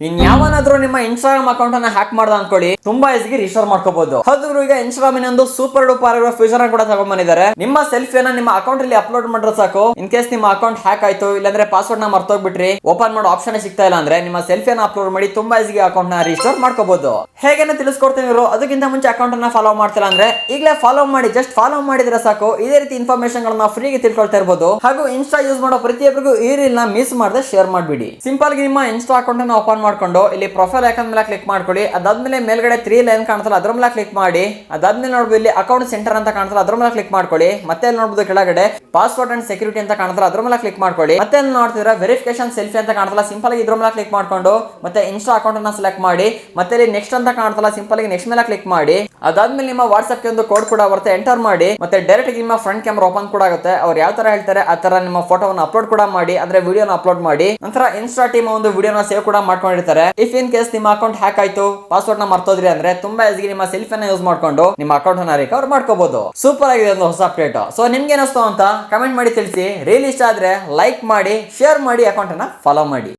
ಇನ್ಯಾವನಾದ್ರೂ ನಿಮ್ಮ Instagram account ಅನ್ನ hack ಮಾಡ್ದ ಅನ್ಕೊಳ್ಳಿ, ತುಂಬಾ ಈಸಿಗೆ ರಿಸ್ಟೋರ್ ಮಾಡ್ಕೋಬಹುದು. ಹೌದು, ಈಗ ಇನ್ಸ್ಟಾಗ್ರಾಮ್ ಇನ್ನೊಂದು ಸೂಪರ್ ಡೂಪರ್ ಆಗಿರೋ ಫ್ಯೂಚರ್ ಕೂಡ ತಗೊಂಡ್ಬಂದಿದ್ದಾರೆ. ನಿಮ್ಮ ಸೆಲ್ಫಿಯನ್ನ ನಿಮ್ಮ ಅಕೌಂಟ್ ಅಲ್ಲಿ ಅಪ್ಲೋಡ್ ಮಾಡಿದ್ರೆ ಸಾಕು, ಇನ್ ಕೇಸ್ ನಿಮ್ಮ ಅಕೌಂಟ್ ಹ್ಯಾಕ್ ಆಯ್ತು, ಇಲ್ಲಾಂದ್ರೆ ಪಾಸ್ವರ್ಡ್ ನ ಮರ್ತೋಗ್ಬಿಟ್ರಿ, ಓಪನ್ ಮಾಡೋ ಆಪ್ಷನ್ ಸಿಗ್ತಾ ಇಲ್ಲ ಅಂದ್ರೆ ನಿಮ್ಮ ಸೆಲ್ಫಿಯನ್ನ ಅಪ್ಲೋಡ್ ಮಾಡಿ ತುಂಬಾ ಈಸಿಗೆ ಅಕೌಂಟ್ ನ ರಿಸ್ಟೋರ್ ಮಾಡ್ಕೋಬಹುದು. ಹೇಗೇನೆ ತಿಳಿಸ್ಕೊಡ್ತೀನಿ ಇವರು. ಅದಕ್ಕಿಂತ ಮುಂಚೆ ಅಕೌಂಟ್ ಅನ್ನ ಫಾಲೋ ಮಾಡ್ತಿಲ್ಲ ಅಂದ್ರೆ ಈಗಲೇ ಫಾಲೋ ಮಾಡಿ. ಜಸ್ಟ್ ಫಾಲೋ ಮಾಡಿದ್ರೆ ಸಾಕು, ಇದೇ ರೀತಿ ಇನ್ಫಾರ್ಮೇಶನ್ ಗಳನ್ನ ಫ್ರೀಗೆ ತಿಳ್ಕೊಳ್ತಾ ಇರಬಹುದು. ಹಾಗೂ ಇನ್ಸ್ಟಾ ಯೂಸ್ ಮಾಡೋ ಪ್ರತಿಯೊಬ್ಬರಿಗೂ ಈ ರೀಲ್ ನ ಮಿಸ್ ಮಾಡದೆ ಶೇರ್ ಮಾಡ್ಬಿಡಿ. ಸಿಂಪಲ್ ಗೆ ನಿಮ್ಮ ಇನ್ಸ್ಟಾ ಅಕೌಂಟ್ ಅನ್ನ ಓಪನ್ ಮಾಡ್ಕೊಂಡು ಇಲ್ಲಿ ಪ್ರೊಫೈಲ್ ಐಕಾನ್ ಮೇಲೆ ಕ್ಲಿಕ್ ಮಾಡ್ಕೊಳ್ಳಿ. ಅದಾದ್ಮೇಲೆ ಮೇಲ್ಗಡೆ 3 ಲೈನ್ ಕಾಣ್ತಲ್ಲ ಅದ್ರ ಮೇಲೆ ಕ್ಲಿಕ್ ಮಾಡಿ. ಅದಾದ್ಮೇಲೆ ನೋಡ್ಬೋದು ಇಲ್ಲಿ ಅಕೌಂಟ್ ಸೆಂಟರ್ ಅಂತ ಕಾಣ್ತಲ್ಲ ಅದ್ರ ಮೇಲೆ ಕ್ಲಿಕ್ ಮಾಡ್ಕೊಳ್ಳಿ. ಮತ್ತೆ ಅಲ್ಲಿ ನೋಡ್ಬೋದು ಕೆಳಗಡೆ ಪಾಸ್ವರ್ಡ್ ಅಂಡ್ ಸೆಕ್ಯೂರಿಟಿ ಅಂತ ಕಾಣ್ತಲ್ಲ ಅದ್ರ ಮೇಲೆ ಕ್ಲಿಕ್ ಮಾಡ್ಕೊಳ್ಳಿ. ಮತ್ತೆ ಅಲ್ಲಿ ನೋಡ್ತಿದ್ರೆ ವೆರಿಫಿಕೇಶನ್ ಸೆಲ್ಫಿ ಅಂತ ಕಾಣ್ತಲ್ಲ, ಸಿಂಪಲ್ ಆಗಿ ಇದ್ರ ಮೇಲೆ ಕ್ಲಿಕ್ ಮಾಡ್ಕೊಂಡು ಮತ್ತೆ ಇನ್ಸ್ಟಾ ಅಕೌಂಟ್ ಅನ್ನ ಸೆಲೆಕ್ಟ್ ಮಾಡಿ. ಮತ್ತೆ ಇಲ್ಲಿ ನೆಕ್ಸ್ಟ್ ಅಂತ ಕಾಣ್ತಲ್ಲ, ಸಿಂಪಲ್ ಆಗಿ ನೆಕ್ಸ್ಟ್ ಮೇಲೆ ಕ್ಲಿಕ್ ಮಾಡಿ. ಅದಾದ್ಮೇಲೆ ನಿಮ್ಮ ವಾಟ್ಸ್ಆಪ್ ಗೆ ಒಂದು ಕೋಡ್ ಕೂಡ ಬರುತ್ತೆ, ಎಂಟರ್ ಮಾಡಿ. ಮತ್ತೆ ಡೈರೆಕ್ಟ್ ನಿಮ್ಮ ಫ್ರಂಟ್ ಕ್ಯಾಮೆರಾ ಓಪನ್ ಕೂಡ ಆಗುತ್ತೆ. ಅವ್ರು ಯಾವ ತರ ಹೇಳ್ತಾರೆ ಆ ತರ ನಿಮ್ಮ ಫೋಟೋವನ್ನು ಅಪ್ಲೋಡ್ ಕೂಡ ಮಾಡಿ, ಅಂದ್ರೆ ವಿಡಿಯೋನ ಅಪ್ಲೋಡ್ ಮಾಡಿ. ನಂತರ ಇನ್ಸ್ಟಾ ಟೀಮ್ ಒಂದು ವಿಡಿಯೋನ ಸೇವ್ ಕೂಡ ಮಾಡ್ಕೊಂಡಿರ್ತಾರೆ. ಇಫ್ ಇನ್ ಕೇಸ್ ನಿಮ್ಮ ಅಕೌಂಟ್ ಹ್ಯಾಕ್ ಆಯ್ತು, ಪಾಸ್ವರ್ಡ್ ನ ಮರ್ತೋದ್ರಿ ಅಂದ್ರೆ ತುಂಬಾ ಈಸಿಗೆ ನಿಮ್ಮ ಸೆಲ್ಫಿಯನ್ನ ಯೂಸ್ ಮಾಡ್ಕೊಂಡು ನಿಮ್ಮ ಅಕೌಂಟ್ ಅನ್ನ ರಿಕವರ್ ಮಾಡ್ಕೋಬಹುದು. ಸೂಪರ್ ಆಗಿದೆ ಒಂದು ಹೊಸ ಅಪ್ಡೇಟ್. ಸೊ ನಿಮ್ಗೆ ಏನಿಸ್ತು ಅಂತ ಕಮೆಂಟ್ ಮಾಡಿ ತಿಳಿಸಿ. ರೀಲ್ ಇಷ್ಟ ಆದ್ರೆ ಲೈಕ್ ಮಾಡಿ, ಶೇರ್ ಮಾಡಿ, ಅಕೌಂಟ್ ಅನ್ನ ಫಾಲೋ ಮಾಡಿ.